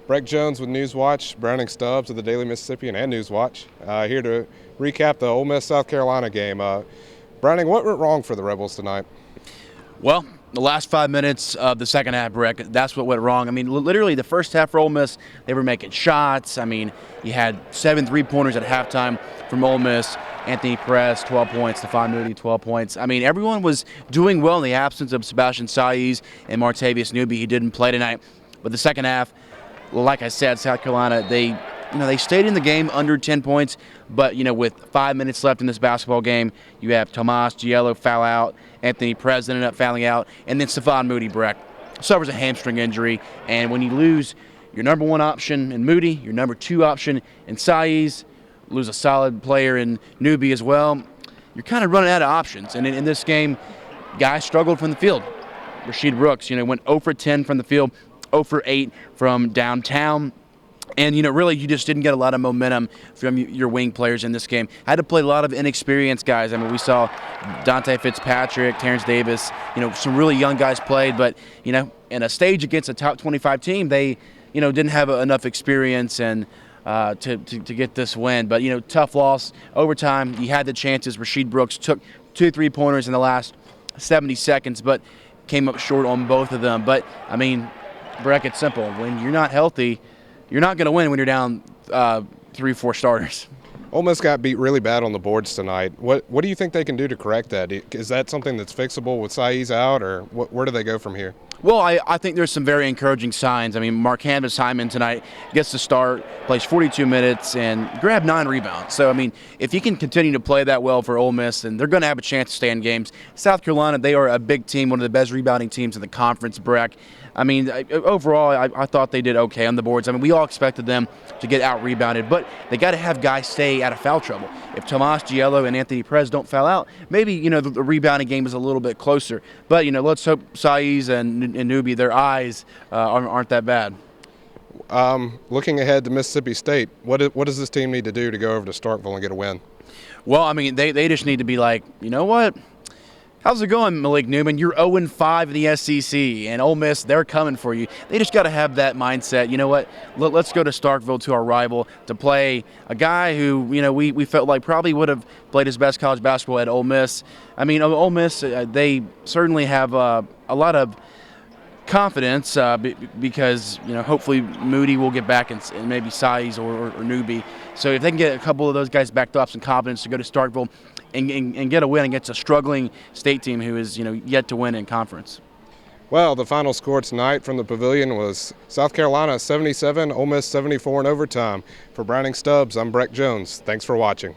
Breck Jones with Newswatch, Browning Stubbs of the Daily Mississippian and Newswatch, here to recap the Ole Miss South Carolina game. Browning, what went wrong for the Rebels tonight? Well, the last 5 minutes of the second half, Breck, that's what went wrong. I mean, literally the first half for Ole Miss, they were making shots. I mean, you had 7 3-pointers at halftime from Ole Miss. Anthony Perez, 12 points. Stephon Moody, 12 points. I mean, everyone was doing well in the absence of Sebastian Saiz and Martavius Newby. He didn't play tonight. But the second half, like I said, South Carolina, they stayed in the game under 10 points, but, with 5 minutes left in this basketball game, you have Tomas Giello foul out, Anthony Perez ended up fouling out, and then Stephon Moody, Breck, suffers a hamstring injury. And when you lose your number one option in Moody, your number two option in Saiz, lose a solid player in Newby as well, you're kind of running out of options. And in this game, guys struggled from the field. Rasheed Brooks, went 0 for 10 from the field, 0 for 8 from downtown. And, really, you just didn't get a lot of momentum from your wing players in this game. Had to play a lot of inexperienced guys. I mean, we saw Dante Fitzpatrick, Terrence Davis, some really young guys played. But, in a stage against a top 25 team, they, didn't have enough experience and to get this win. But, tough loss. Overtime, you had the chances. Rasheed Brooks took 2 3-pointers in the last 70 seconds, but came up short on both of them. But, I mean, Breck, it's simple. When you're not healthy, you're not going to win when you're down 3-4 starters. Ole Miss got beat really bad on the boards tonight. What do you think they can do to correct that? Is that something that's fixable with Saiz out, or where do they go from here? Well, I think there's some very encouraging signs. I mean, Marcanvis Hyman tonight gets to start, plays 42 minutes, and grabbed 9 rebounds. So, I mean, if he can continue to play that well for Ole Miss, then they're going to have a chance to stay in games. South Carolina, they are a big team, one of the best rebounding teams in the conference, Breck. I mean, overall, I thought they did okay on the boards. I mean, we all expected them to get out-rebounded, but they got to have guys stay out of foul trouble. If Tomas Giello and Anthony Perez don't foul out, maybe, the rebounding game is a little bit closer. But, let's hope Saiz and Newby, their eyes aren't that bad. Looking ahead to Mississippi State, what does this team need to do to go over to Starkville and get a win? Well, I mean, they just need to be like, you know what? How's it going, Malik Newman? You're 0-5 in the SEC, and Ole Miss, they're coming for you. They just got to have that mindset. You know what? Let's go to Starkville, to our rival, to play a guy who, we felt like probably would have played his best college basketball at Ole Miss. I mean, Ole Miss, they certainly have a lot of confidence because, hopefully Moody will get back and maybe Saiz or Newby. So if they can get a couple of those guys backed up, some confidence to go to Starkville and get a win against a struggling state team who is, yet to win in conference. Well, the final score tonight from the Pavilion was South Carolina 77, Ole Miss 74 in overtime. For Browning Stubbs, I'm Breck Jones. Thanks for watching.